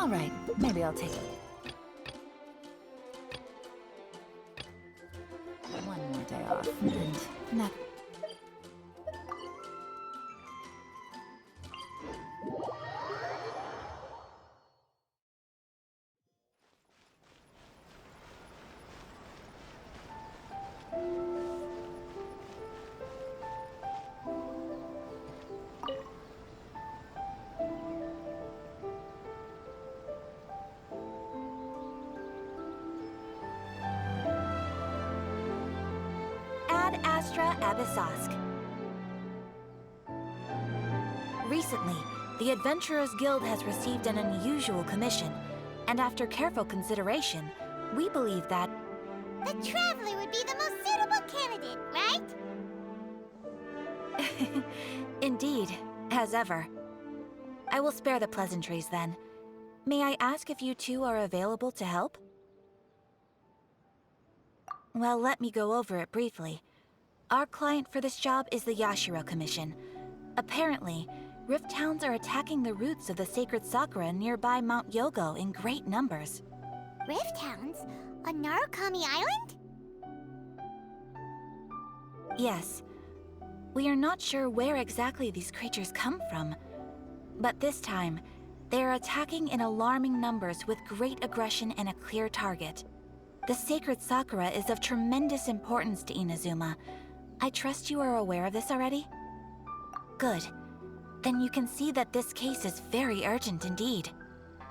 All right, maybe I'll take it. One more day off, and not. Ad Astra Abyssosque. Recently, the Adventurers Guild has received an unusual commission, and after careful consideration, we believe that The Traveler would be the most suitable candidate, right? Indeed, as ever. I will spare the pleasantries then. May I ask if you two are available to help? Well, let me go over it briefly. Our client for this job is the Yashiro Commission. Apparently, Rift Towns are attacking the roots of the sacred Sakura nearby Mount Yogo in great numbers. Rift Hounds? On Narukami Island? Yes. We are not sure where exactly these creatures come from. But this time, they are attacking in alarming numbers with great aggression and a clear target. The sacred Sakura is of tremendous importance to Inazuma. I trust you are aware of this already? Good. Then you can see that this case is very urgent indeed.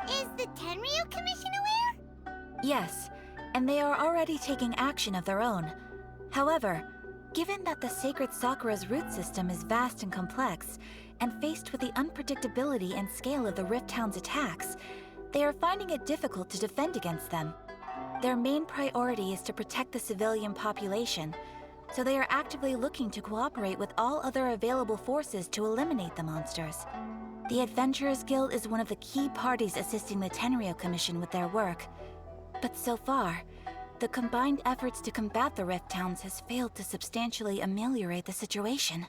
Is the Tenryu Commission aware? Yes, and they are already taking action of their own. However, given that the sacred Sakura's root system is vast and complex, and faced with the unpredictability and scale of the Rift Town's attacks, they are finding it difficult to defend against them. Their main priority is to protect the civilian population, so they are actively looking to cooperate with all other available forces to eliminate the monsters. The Adventurers Guild is one of the key parties assisting the Tenryu Commission with their work. But so far, the combined efforts to combat the Rift Towns has failed to substantially ameliorate the situation.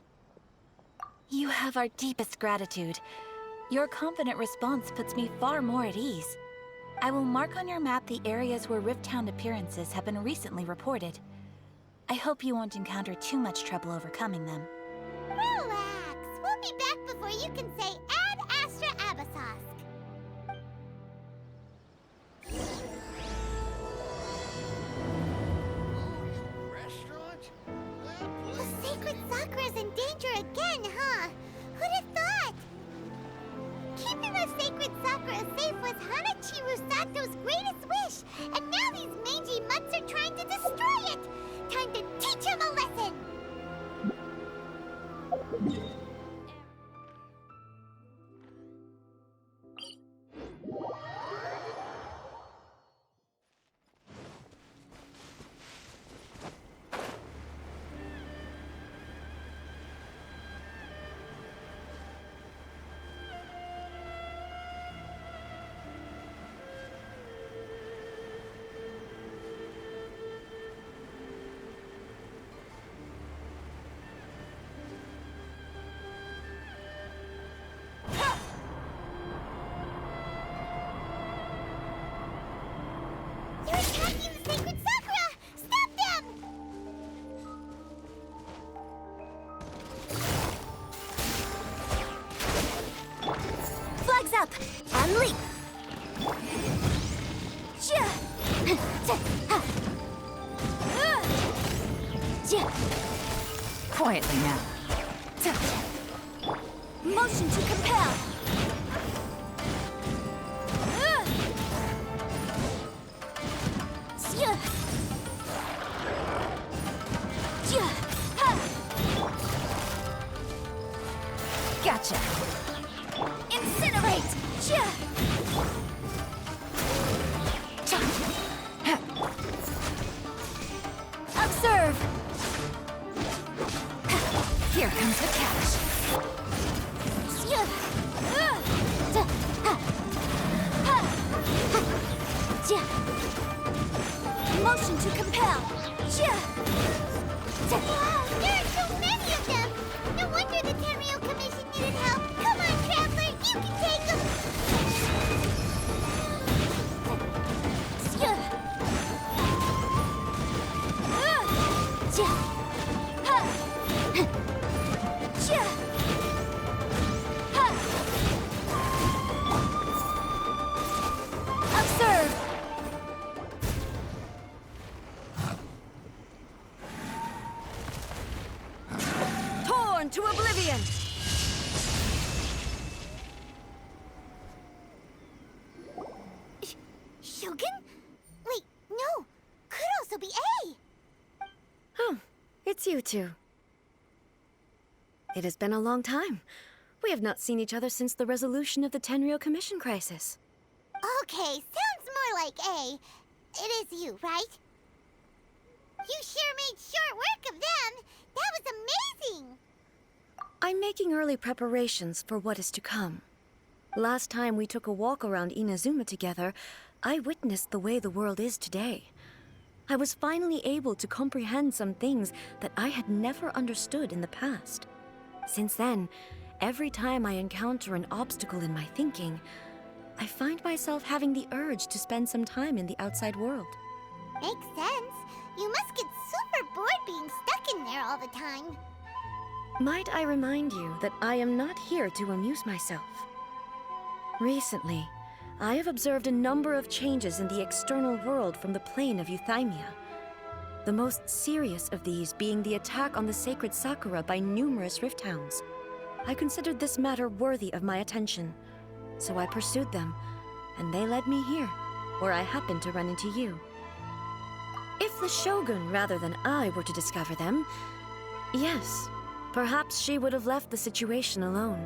You have our deepest gratitude. Your confident response puts me far more at ease. I will mark on your map the areas where Rift Town appearances have been recently reported. I hope you won't encounter too much trouble overcoming them. Relax. We'll be back before you can say Ad Astra Abyssosque. Restaurant? The sacred Sakura's in danger again, huh? Who'd have thought? Keeping the sacred Sakura safe was Hanachiru Sato's greatest wish, and now these mangy mutts are trying to destroy it! Time to teach him a lesson! They're attacking the sacred Sakura! Stop them! Flags up! On leap! Quietly now. Motion to compel! Gotcha. Incinerate! Observe! Here comes the catch. Motion to compel! Wow, there are so many of them! No wonder the Tenryu Commission needed help! Come on, Traveler, you can take them! Shogun? Wait, no. Could also be A. Oh, it's you two. It has been a long time. We have not seen each other since the resolution of the Tenryou Commission crisis. Okay, sounds more like A. It is you, right? You sure made short work of them. That was amazing. I'm making early preparations for what is to come. Last time we took a walk around Inazuma together, I witnessed the way the world is today. I was finally able to comprehend some things that I had never understood in the past. Since then, every time I encounter an obstacle in my thinking, I find myself having the urge to spend some time in the outside world. Makes sense. You must get super bored being stuck in there all the time. Might I remind you that I am not here to amuse myself? Recently, I have observed a number of changes in the external world from the plane of Euthymia. The most serious of these being the attack on the sacred Sakura by numerous rift hounds. I considered this matter worthy of my attention, so I pursued them, and they led me here, where I happened to run into you. If the Shogun rather than I were to discover them, yes, perhaps she would have left the situation alone.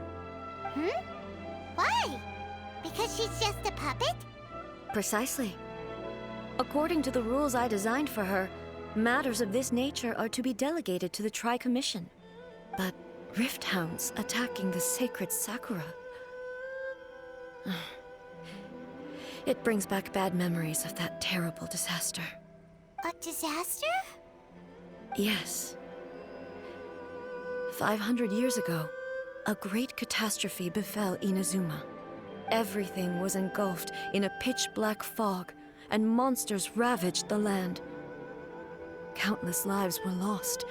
Why? Because she's just a puppet? Precisely. According to the rules I designed for her, matters of this nature are to be delegated to the Tri-Commission. But rift hounds attacking the sacred Sakura... It brings back bad memories of that terrible disaster. A disaster? Yes. 500 years ago, a great catastrophe befell Inazuma. Everything was engulfed in a pitch-black fog, and monsters ravaged the land. Countless lives were lost,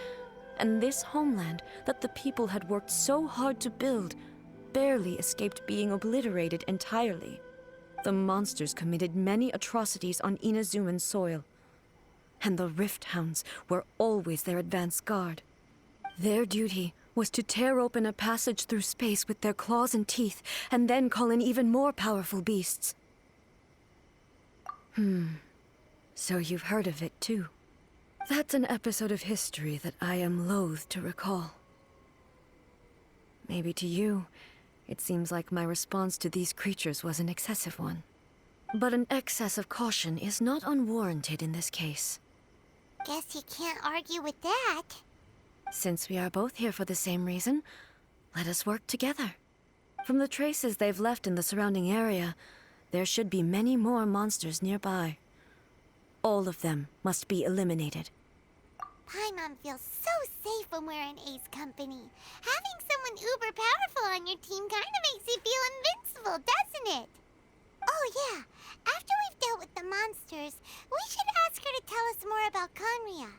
and this homeland that the people had worked so hard to build barely escaped being obliterated entirely. The monsters committed many atrocities on Inazuman soil, and the Rift Hounds were always their advance guard. Their duty was to tear open a passage through space with their claws and teeth, and then call in even more powerful beasts. So you've heard of it too. That's an episode of history that I am loath to recall. Maybe to you, it seems like my response to these creatures was an excessive one. But an excess of caution is not unwarranted in this case. Guess you can't argue with that. Since we are both here for the same reason, let us work together. From the traces they've left in the surrounding area, there should be many more monsters nearby. All of them must be eliminated. Paimon feels so safe when we're in Ace company. Having someone uber powerful on your team kind of makes you feel invincible, doesn't it? Oh yeah, after we've dealt with the monsters, we should ask her to tell us more about Conria.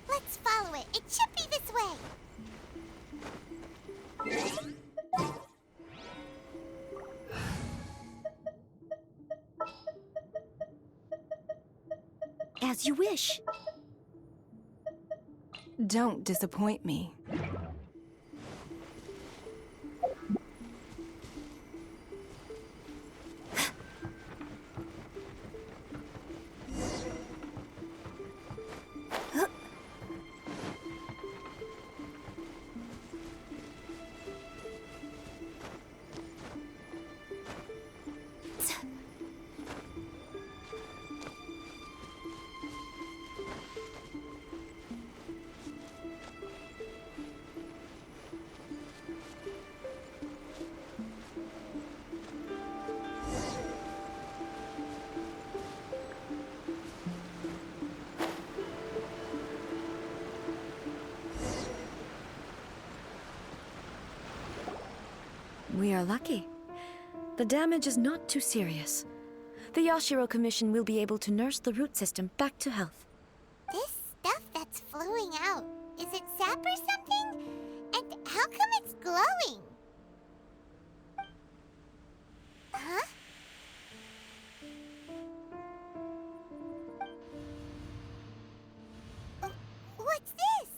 Let's follow it. It should be this way. As you wish. Don't disappoint me. We are lucky. The damage is not too serious. The Yashiro Commission will be able to nurse the root system back to health. This stuff that's flowing out, is it sap or something? And how come it's glowing? Huh? What's this?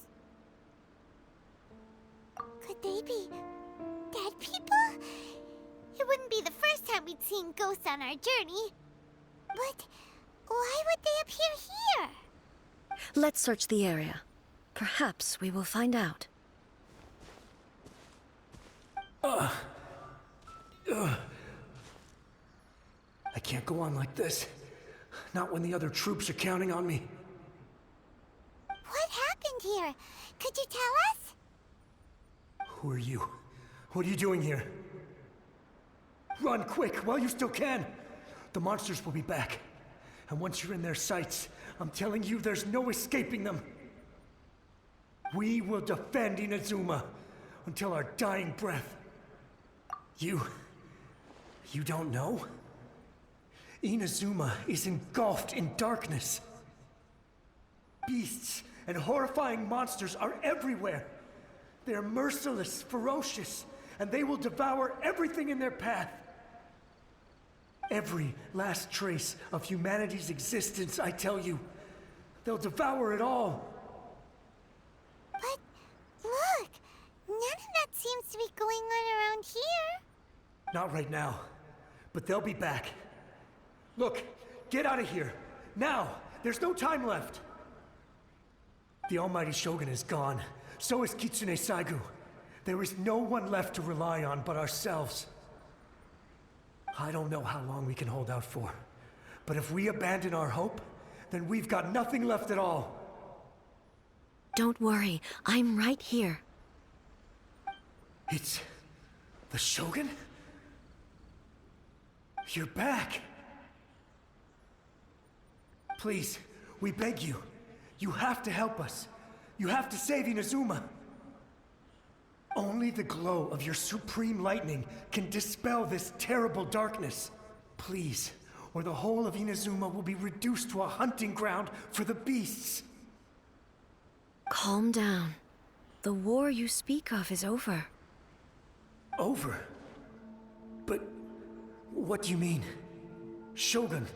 about seeing ghosts on our journey. But why would they appear here? Let's search the area. Perhaps we will find out. I can't go on like this. Not when the other troops are counting on me. What happened here? Could you tell us? Who are you? What are you doing here? Run quick while you still can. The monsters will be back. And once you're in their sights, I'm telling you, there's no escaping them. We will defend Inazuma until our dying breath. You don't know? Inazuma is engulfed in darkness. Beasts and horrifying monsters are everywhere. They're merciless, ferocious, and they will devour everything in their path. Every last trace of humanity's existence, I tell you. They'll devour it all. But look, none of that seems to be going on around here. Not right now, but they'll be back. Look, get out of here. Now! There's no time left! The almighty Shogun is gone. So is Kitsune Saigu. There is no one left to rely on but ourselves. I don't know how long we can hold out for. But if we abandon our hope, then we've got nothing left at all. Don't worry, I'm right here. It's... the Shogun? You're back! Please, we beg you. You have to help us. You have to save Inazuma. Only the glow of your supreme lightning can dispel this terrible darkness. Please, or the whole of Inazuma will be reduced to a hunting ground for the beasts. Calm down. The war you speak of is over. Over? But what do you mean? Shogun?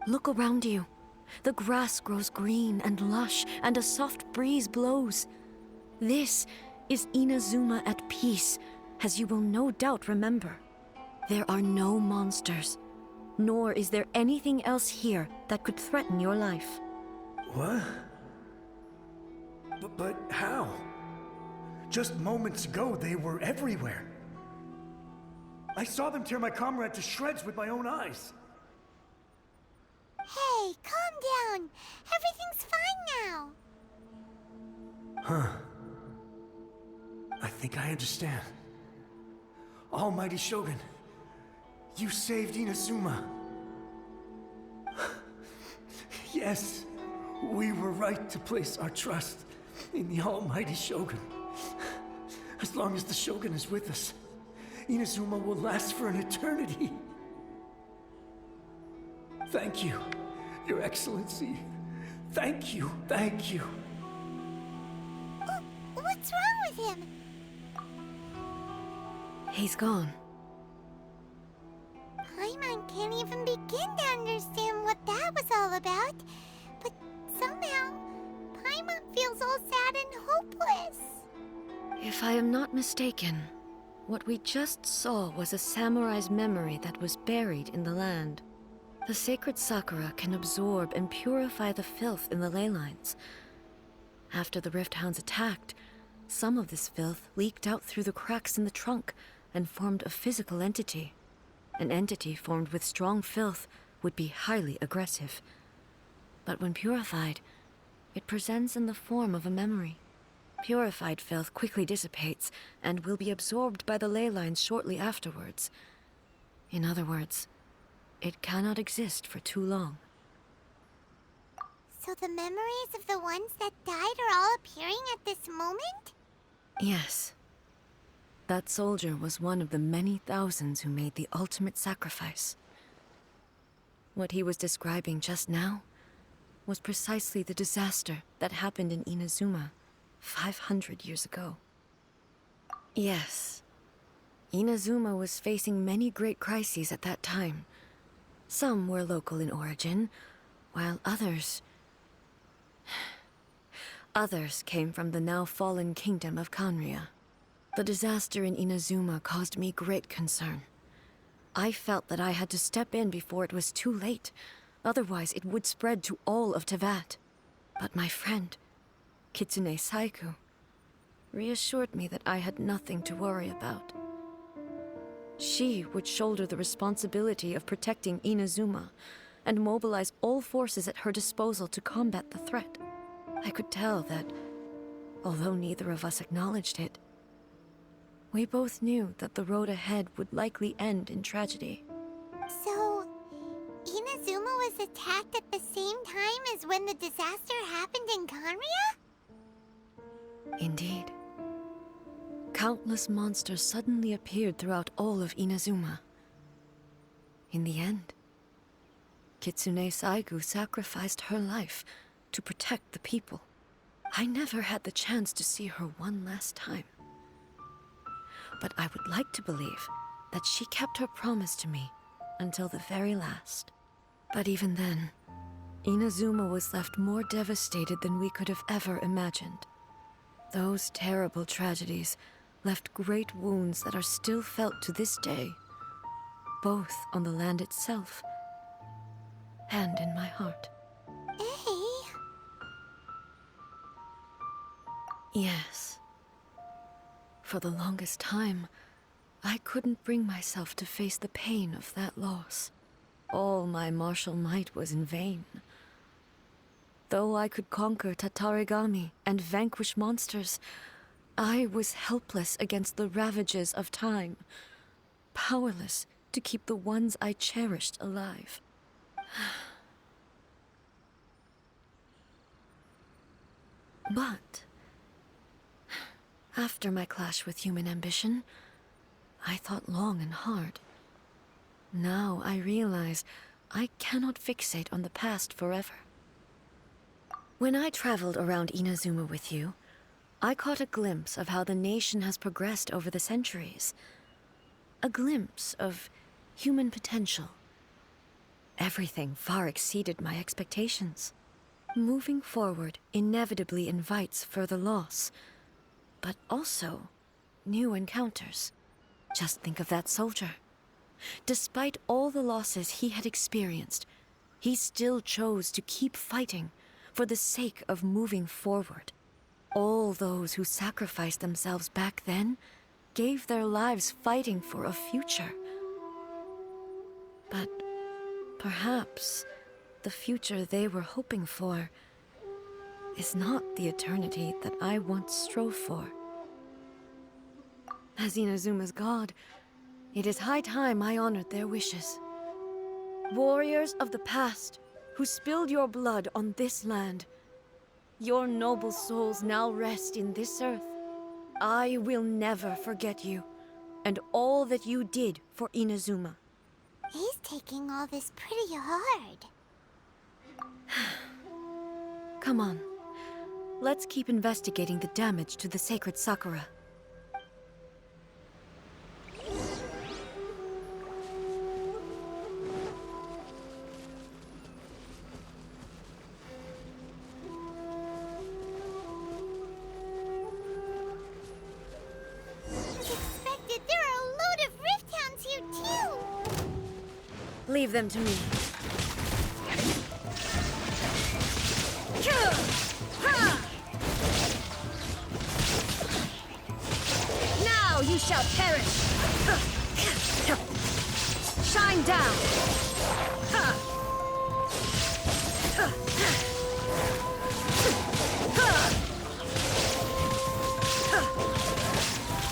Look around you. The grass grows green and lush, and a soft breeze blows. This is Inazuma at peace, as you will no doubt remember. There are no monsters, nor is there anything else here that could threaten your life. What? But how? Just moments ago, they were everywhere. I saw them tear my comrade to shreds with my own eyes. Hey, calm down. Everything's fine now. Huh. I think I understand. Almighty Shogun, you saved Inazuma. Yes, we were right to place our trust in the Almighty Shogun. As long as the Shogun is with us, Inazuma will last for an eternity. Thank you, Your Excellency. Thank you, thank you. What's wrong with him? He's gone. Paimon can't even begin to understand what that was all about. But somehow, Paimon feels all sad and hopeless. If I am not mistaken, what we just saw was a samurai's memory that was buried in the land. The sacred sakura can absorb and purify the filth in the ley lines. After the Rift Hounds attacked, some of this filth leaked out through the cracks in the trunk and formed a physical entity. An entity formed with strong filth would be highly aggressive. But when purified, it presents in the form of a memory. Purified filth quickly dissipates and will be absorbed by the ley lines shortly afterwards. In other words, it cannot exist for too long. So the memories of the ones that died are all appearing at this moment? Yes. That soldier was one of the many thousands who made the ultimate sacrifice. What he was describing just now was precisely the disaster that happened in Inazuma 500 years ago. Yes. Inazuma was facing many great crises at that time. Some were local in origin, while others came from the now fallen kingdom of Kanria. The disaster in Inazuma caused me great concern. I felt that I had to step in before it was too late. Otherwise, it would spread to all of Tevat. But my friend, Kitsune Saiku, reassured me that I had nothing to worry about. She would shoulder the responsibility of protecting Inazuma and mobilize all forces at her disposal to combat the threat. I could tell that, although neither of us acknowledged it, we both knew that the road ahead would likely end in tragedy. So, Inazuma was attacked at the same time as when the disaster happened in Conria? Indeed. Countless monsters suddenly appeared throughout all of Inazuma. In the end, Kitsune Saigu sacrificed her life to protect the people. I never had the chance to see her one last time. But I would like to believe that she kept her promise to me until the very last. But even then, Inazuma was left more devastated than we could have ever imagined. Those terrible tragedies left great wounds that are still felt to this day, both on the land itself and in my heart. Hey. Yes. For the longest time, I couldn't bring myself to face the pain of that loss. All my martial might was in vain. Though I could conquer Tatarigami and vanquish monsters, I was helpless against the ravages of time, powerless to keep the ones I cherished alive. But after my clash with human ambition, I thought long and hard. Now I realize I cannot fixate on the past forever. When I traveled around Inazuma with you, I caught a glimpse of how the nation has progressed over the centuries. A glimpse of human potential. Everything far exceeded my expectations. Moving forward inevitably invites further loss, but also new encounters. Just think of that soldier. Despite all the losses he had experienced, he still chose to keep fighting for the sake of moving forward. All those who sacrificed themselves back then gave their lives fighting for a future. But perhaps the future they were hoping for is not the eternity that I once strove for. As Inazuma's god, it is high time I honored their wishes. Warriors of the past who spilled your blood on this land, your noble souls now rest in this earth. I will never forget you and all that you did for Inazuma. He's taking all this pretty hard. Come on. Let's keep investigating the damage to the sacred Sakura. As expected, there are a load of Rift Hounds here too! Leave them to me. Now you shall perish! Shine down!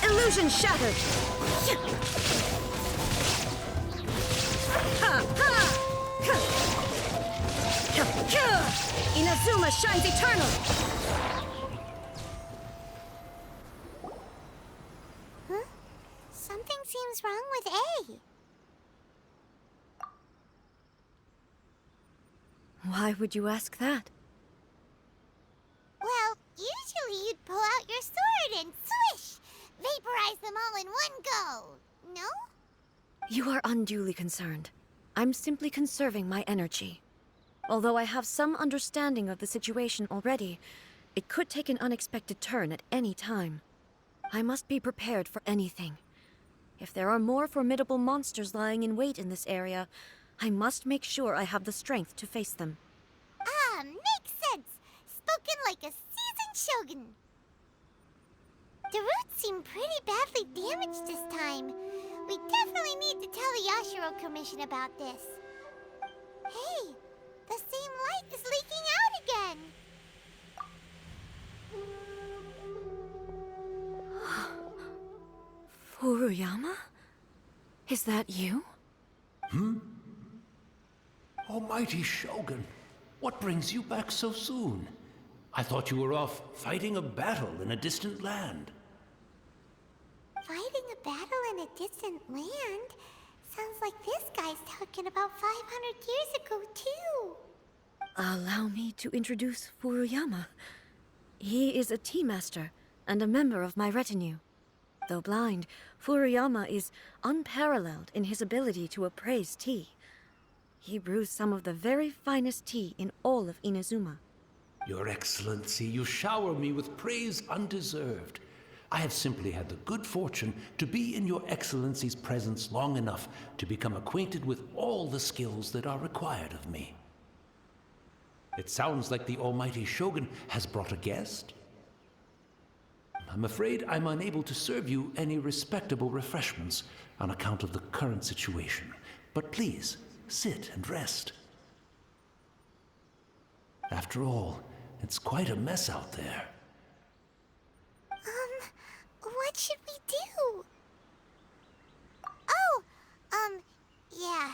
Illusion shattered! Inazuma shines eternal! Huh? Something seems wrong with A. Why would you ask that? Well, usually you'd pull out your sword and swish! Vaporize them all in one go, no? You are unduly concerned. I'm simply conserving my energy. Although I have some understanding of the situation already, it could take an unexpected turn at any time. I must be prepared for anything. If there are more formidable monsters lying in wait in this area, I must make sure I have the strength to face them. Ah, makes sense. Spoken like a seasoned shogun. The roots seem pretty badly damaged this time. We definitely need to tell the Yashiro Commission about this. Hey, the same light is leaking out again. Furuyama? Is that you? Almighty Shogun, what brings you back so soon? I thought you were off fighting a battle in a distant land. Fighting a battle in a distant land? Sounds like this guy's talking about 500 years ago, too. Allow me to introduce Furuyama. He is a tea master and a member of my retinue. Though blind, Furuyama is unparalleled in his ability to appraise tea. He brews some of the very finest tea in all of Inazuma. Your Excellency, you shower me with praise undeserved. I have simply had the good fortune to be in Your Excellency's presence long enough to become acquainted with all the skills that are required of me. It sounds like the Almighty Shogun has brought a guest. I'm afraid I'm unable to serve you any respectable refreshments on account of the current situation. But please, sit and rest. After all, it's quite a mess out there. What should we do? Yeah.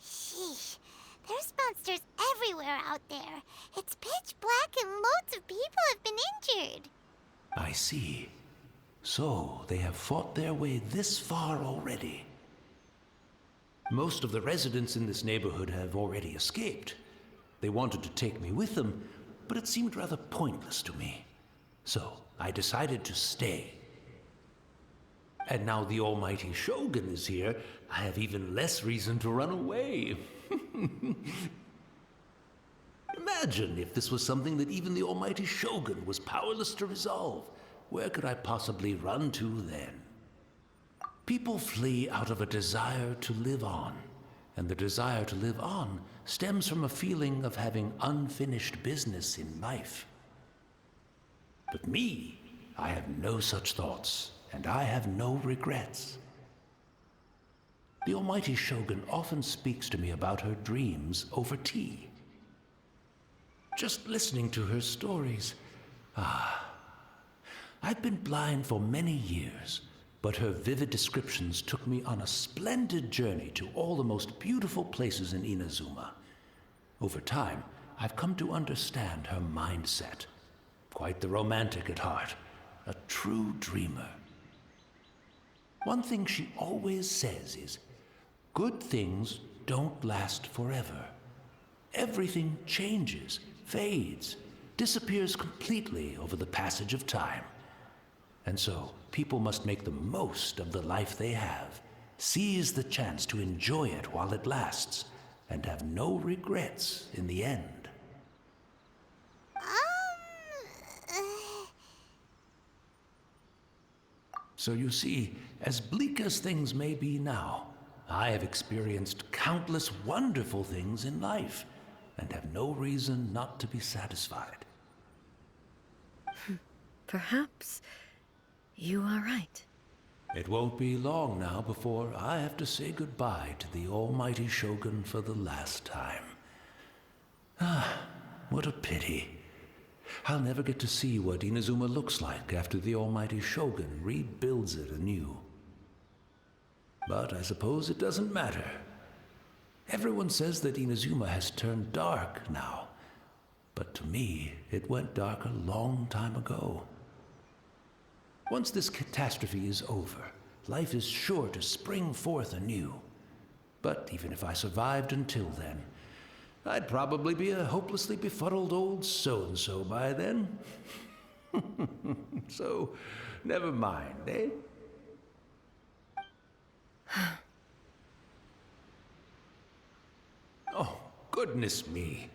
Sheesh. There's monsters everywhere out there. It's pitch black and loads of people have been injured. I see. So, they have fought their way this far already. Most of the residents in this neighborhood have already escaped. They wanted to take me with them, but it seemed rather pointless to me. So, I decided to stay. And now the Almighty Shogun is here, I have even less reason to run away. Imagine if this was something that even the Almighty Shogun was powerless to resolve. Where could I possibly run to then? People flee out of a desire to live on, and the desire to live on stems from a feeling of having unfinished business in life. But me, I have no such thoughts, and I have no regrets. The Almighty Shogun often speaks to me about her dreams over tea. Just listening to her stories, I've been blind for many years, but her vivid descriptions took me on a splendid journey to all the most beautiful places in Inazuma. Over time, I've come to understand her mindset. Quite the romantic at heart, a true dreamer. One thing she always says is, good things don't last forever. Everything changes, fades, disappears completely over the passage of time. And so, people must make the most of the life they have, seize the chance to enjoy it while it lasts, and have no regrets in the end. So you see, as bleak as things may be now, I have experienced countless wonderful things in life, and have no reason not to be satisfied. Perhaps you are right. It won't be long now before I have to say goodbye to the Almighty Shogun for the last time. What a pity. I'll never get to see what Inazuma looks like after the Almighty Shogun rebuilds it anew. But I suppose it doesn't matter. Everyone says that Inazuma has turned dark now, but to me, it went dark a long time ago. Once this catastrophe is over, life is sure to spring forth anew. But even if I survived until then, I'd probably be a hopelessly befuddled old so-and-so by then. So, never mind, eh? Oh, goodness me.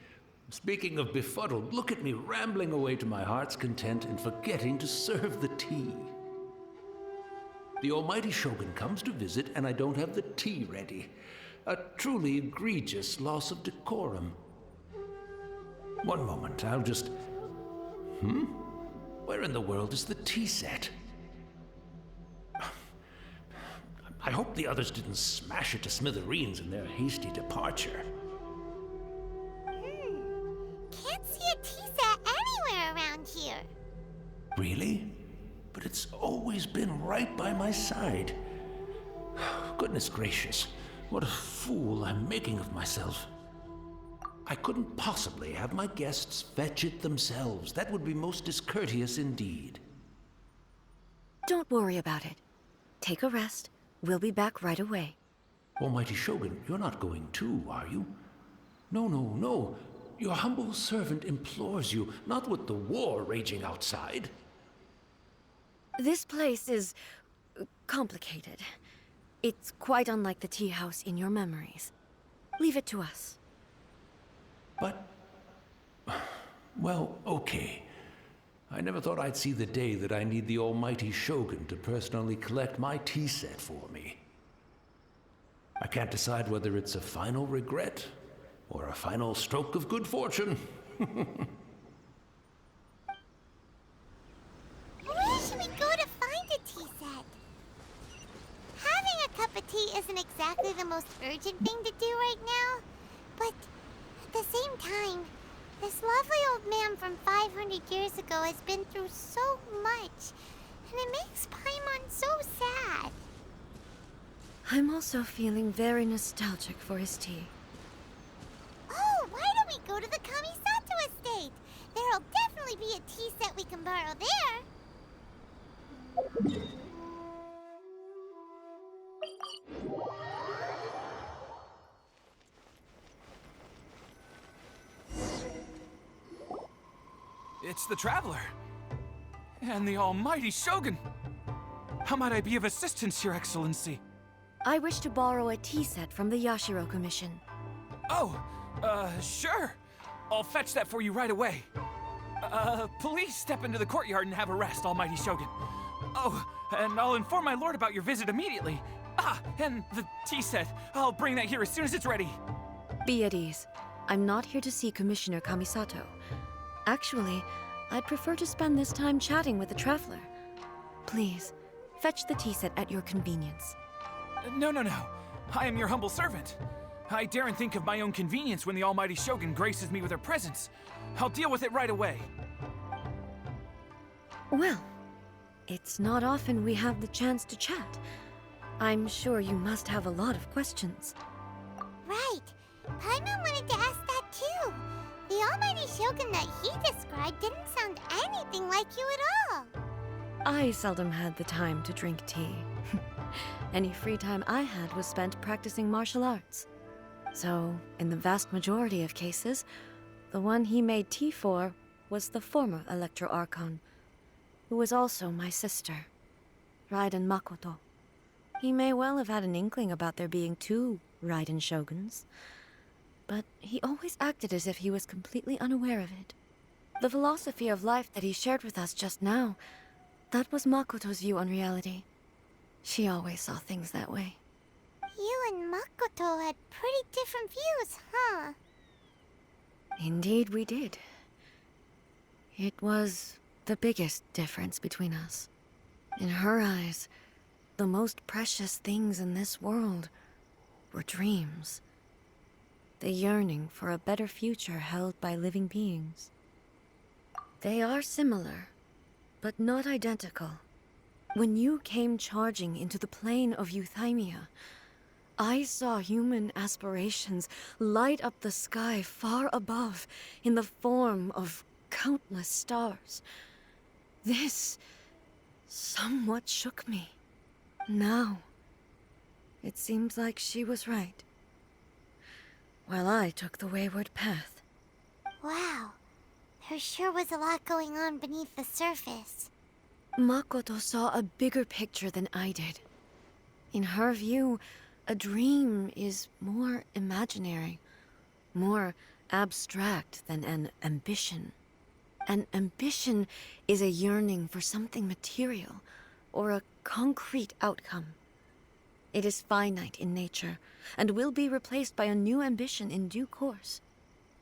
Speaking of befuddled, look at me rambling away to my heart's content and forgetting to serve the tea. The almighty Shogun comes to visit and I don't have the tea ready. A truly egregious loss of decorum. One moment, I'll just... Where in the world is the tea set? I hope the others didn't smash it to smithereens in their hasty departure. Can't see a tea set anywhere around here. Really? But it's always been right by my side. Goodness gracious, what a fool I'm making of myself. I couldn't possibly have my guests fetch it themselves. That would be most discourteous indeed. Don't worry about it. Take a rest. We'll be back right away. Almighty Shogun, you're not going too, are you? No, no, no. Your humble servant implores you, not with the war raging outside. This place is complicated. It's quite unlike the tea house in your memories. Leave it to us. But... well, okay. I never thought I'd see the day that I need the almighty Shogun to personally collect my tea set for me. I can't decide whether it's a final regret or a final stroke of good fortune. Where should we go to find a tea set? Having a cup of tea isn't exactly the most urgent thing to do right now, but at the same time, this lovely old man from 500 years ago has been through so much, and it makes Paimon so sad. I'm also feeling very nostalgic for his tea. Oh, why don't we go to the Kamisato estate? There'll definitely be a tea set we can borrow there. It's the Traveler. And the almighty Shogun. How might I be of assistance, Your Excellency? I wish to borrow a tea set from the Yashiro Commission. Oh, sure. I'll fetch that for you right away. Please step into the courtyard and have a rest, almighty Shogun. Oh, and I'll inform my lord about your visit immediately. Ah, and the tea set. I'll bring that here as soon as it's ready. Be at ease. I'm not here to see Commissioner Kamisato. Actually, I'd prefer to spend this time chatting with the Traveler. Please, fetch the tea set at your convenience. No. I am your humble servant. I daren't think of my own convenience when the almighty Shogun graces me with her presence. I'll deal with it right away. Well, it's not often we have the chance to chat. I'm sure you must have a lot of questions. Right. Paimon wanted to ask that too. The almighty Shogun that he described didn't sound anything like you at all. I seldom had the time to drink tea. Any free time I had was spent practicing martial arts. So, in the vast majority of cases, the one he made tea for was the former Electro Archon, who was also my sister, Raiden Makoto. He may well have had an inkling about there being two Raiden Shoguns, but he always acted as if he was completely unaware of it. The philosophy of life that he shared with us just now, that was Makoto's view on reality. She always saw things that way. You and Makoto had pretty different views, huh? Indeed we did. It was the biggest difference between us. In her eyes, the most precious things in this world were dreams. The yearning for a better future held by living beings. They are similar, but not identical. When you came charging into the plane of Euthymia, I saw human aspirations light up the sky far above in the form of countless stars. This somewhat shook me. Now, it seems like she was right, while I took the wayward path. Wow. There sure was a lot going on beneath the surface. Makoto saw a bigger picture than I did. In her view, a dream is more imaginary, more abstract than an ambition. An ambition is a yearning for something material, or a concrete outcome. It is finite in nature, and will be replaced by a new ambition in due course.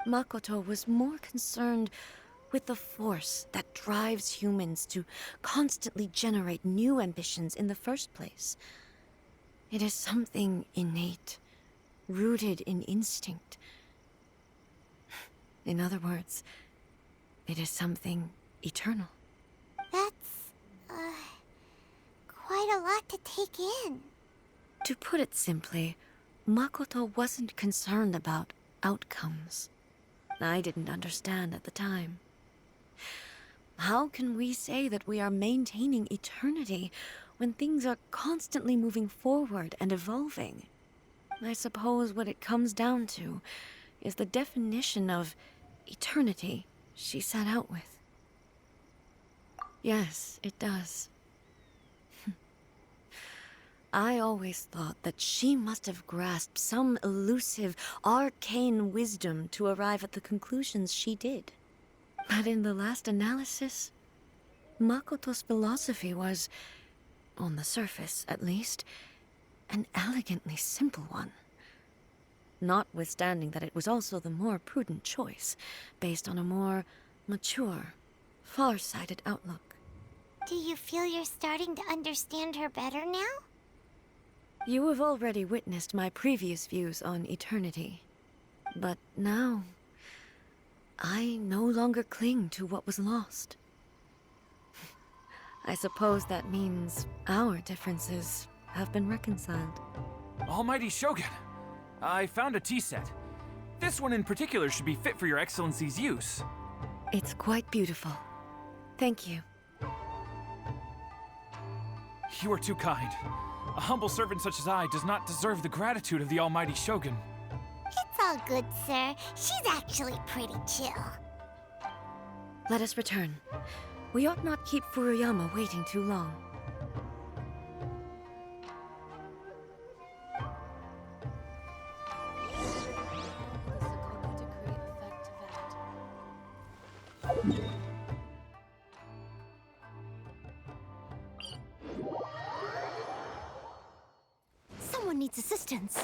Makoto was more concerned with the force that drives humans to constantly generate new ambitions in the first place. It is something innate, rooted in instinct. In other words, it is something eternal. That's, quite a lot to take in. To put it simply, Makoto wasn't concerned about outcomes. I didn't understand at the time. How can we say that we are maintaining eternity when things are constantly moving forward and evolving? I suppose what it comes down to is the definition of eternity she set out with. Yes, it does. I always thought that she must have grasped some elusive, arcane wisdom to arrive at the conclusions she did. But in the last analysis, Makoto's philosophy was, on the surface at least, an elegantly simple one. Notwithstanding that it was also the more prudent choice, based on a more mature, far-sighted outlook. Do you feel you're starting to understand her better now? You have already witnessed my previous views on eternity. But now, I no longer cling to what was lost. I suppose that means our differences have been reconciled. Almighty Shogun, I found a tea set. This one in particular should be fit for your Excellency's use. It's quite beautiful. Thank you. You are too kind. A humble servant such as I does not deserve the gratitude of the Almighty Shogun. It's all good, sir. She's actually pretty chill. Let us return. We ought not keep Furuyama waiting too long. Someone needs assistance.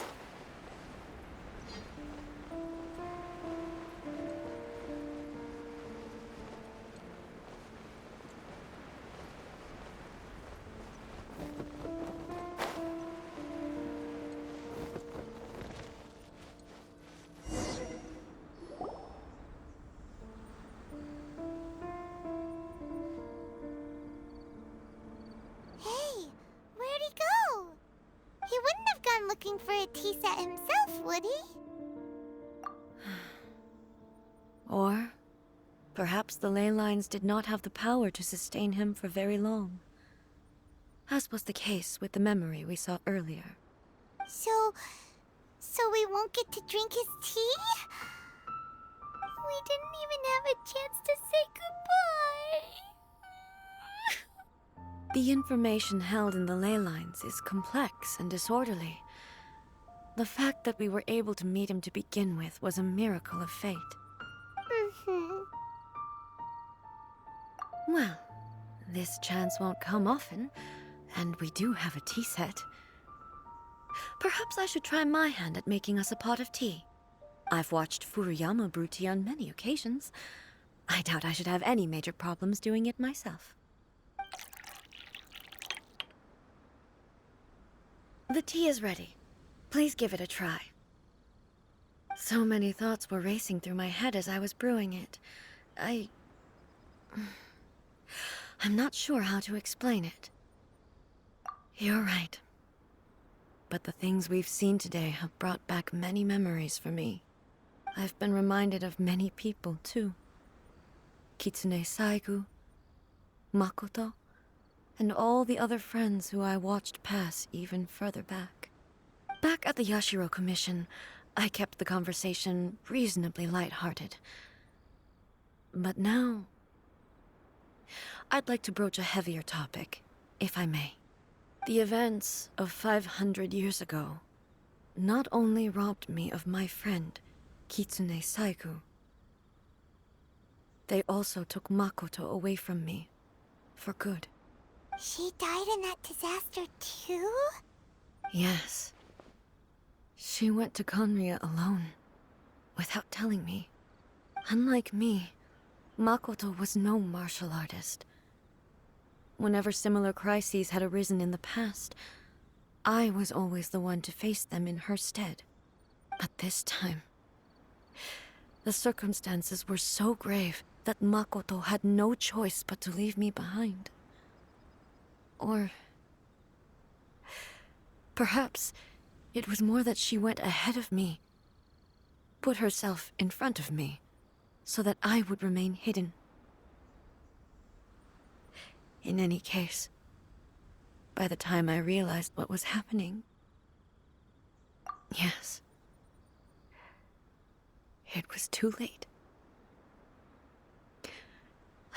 Hey, where'd he go? He wouldn't have gone looking for a tea set himself, would he? Or perhaps the ley lines did not have the power to sustain him for very long. As was the case with the memory we saw earlier. So we won't get to drink his tea? We didn't even have a chance to say goodbye. The information held in the ley lines is complex and disorderly. The fact that we were able to meet him to begin with was a miracle of fate. Well, this chance won't come often, and we do have a tea set. Perhaps I should try my hand at making us a pot of tea. I've watched Furuyama brew tea on many occasions. I doubt I should have any major problems doing it myself. The tea is ready. Please give it a try. So many thoughts were racing through my head as I was brewing it. I'm not sure how to explain it. You're right. But the things we've seen today have brought back many memories for me. I've been reminded of many people, too. Kitsune Saigu, Makoto, and all the other friends who I watched pass even further back. Back at the Yashiro Commission, I kept the conversation reasonably lighthearted. But now, I'd like to broach a heavier topic, if I may. The events of 500 years ago not only robbed me of my friend, Kitsune Saigu, they also took Makoto away from me, for good. She died in that disaster too? Yes. She went to Conria alone, without telling me. Unlike me, Makoto was no martial artist. Whenever similar crises had arisen in the past, I was always the one to face them in her stead. But this time, the circumstances were so grave that Makoto had no choice but to leave me behind. Or perhaps it was more that she went ahead of me, put herself in front of me, so that I would remain hidden. In any case, by the time I realized what was happening, yes, it was too late.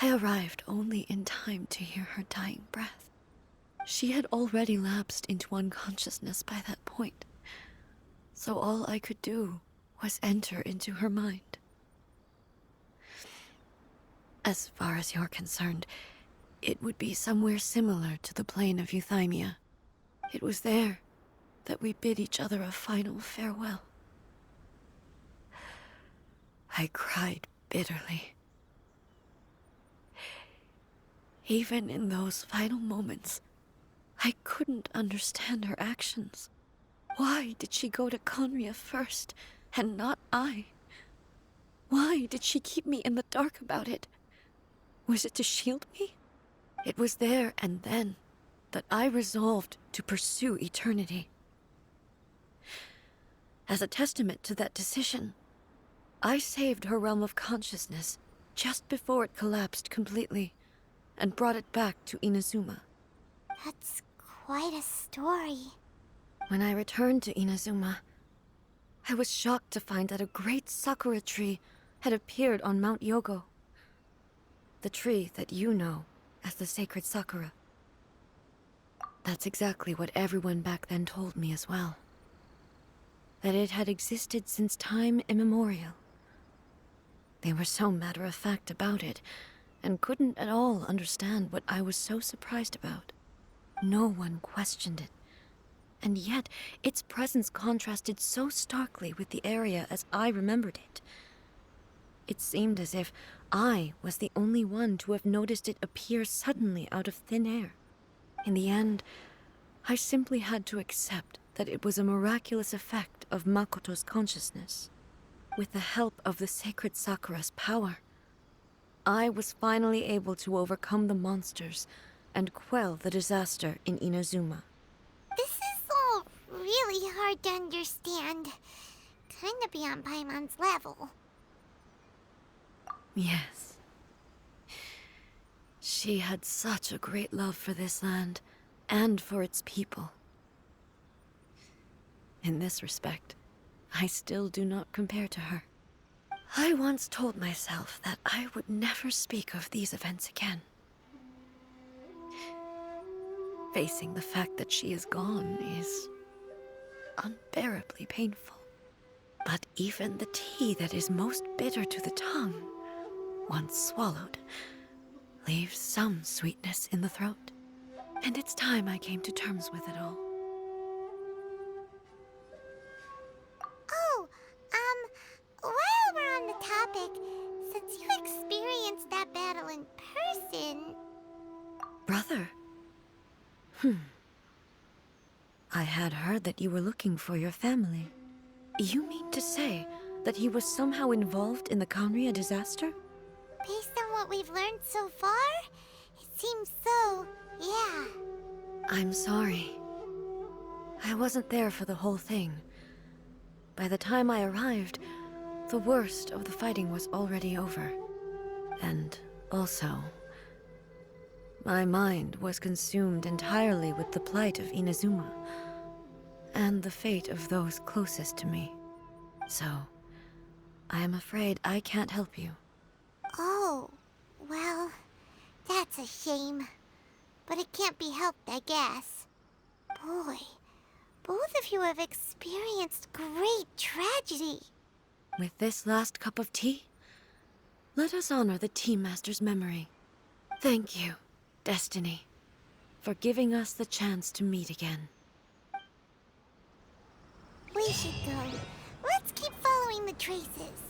I arrived only in time to hear her dying breath. She had already lapsed into unconsciousness by that point, so all I could do was enter into her mind. As far as you're concerned, it would be somewhere similar to the plain of Euthymia. It was there that we bid each other a final farewell. I cried bitterly. Even in those final moments, I couldn't understand her actions. Why did she go to Conria first, and not I? Why did she keep me in the dark about it? Was it to shield me? It was there and then that I resolved to pursue eternity. As a testament to that decision, I saved her realm of consciousness just before it collapsed completely, and brought it back to Inazuma. That's quite a story. When I returned to Inazuma, I was shocked to find that a great sakura tree had appeared on Mount Yogo. The tree that you know as the sacred sakura. That's exactly what everyone back then told me as well. That it had existed since time immemorial. They were so matter-of-fact about it, and couldn't at all understand what I was so surprised about. No one questioned it. And yet, its presence contrasted so starkly with the area as I remembered it. It seemed as if I was the only one to have noticed it appear suddenly out of thin air. In the end, I simply had to accept that it was a miraculous effect of Makoto's consciousness. With the help of the sacred Sakura's power, I was finally able to overcome the monsters and quell the disaster in Inazuma. This is all really hard to understand. Kinda beyond Paimon's level. Yes. She had such a great love for this land, and for its people. In this respect, I still do not compare to her. I once told myself that I would never speak of these events again. Facing the fact that she is gone is unbearably painful. But even the tea that is most bitter to the tongue, once swallowed, leaves some sweetness in the throat. And it's time I came to terms with it all. Oh, while we're on the topic, since you experienced that battle in person... Brother? I had heard that you were looking for your family. You mean to say that he was somehow involved in the Conria disaster? Based on what we've learned so far, it seems so, yeah. I'm sorry. I wasn't there for the whole thing. By the time I arrived, the worst of the fighting was already over. And also, my mind was consumed entirely with the plight of Inazuma, and the fate of those closest to me. So, I am afraid I can't help you. Oh, well, that's a shame. But it can't be helped, I guess. Boy, both of you have experienced great tragedy. With this last cup of tea, let us honor the Tea Master's memory. Thank you, Destiny. for giving us the chance to meet again. We should go. Let's keep following the traces.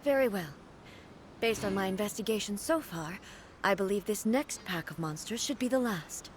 Very well. Based on my investigation so far, I believe this next pack of monsters should be the last.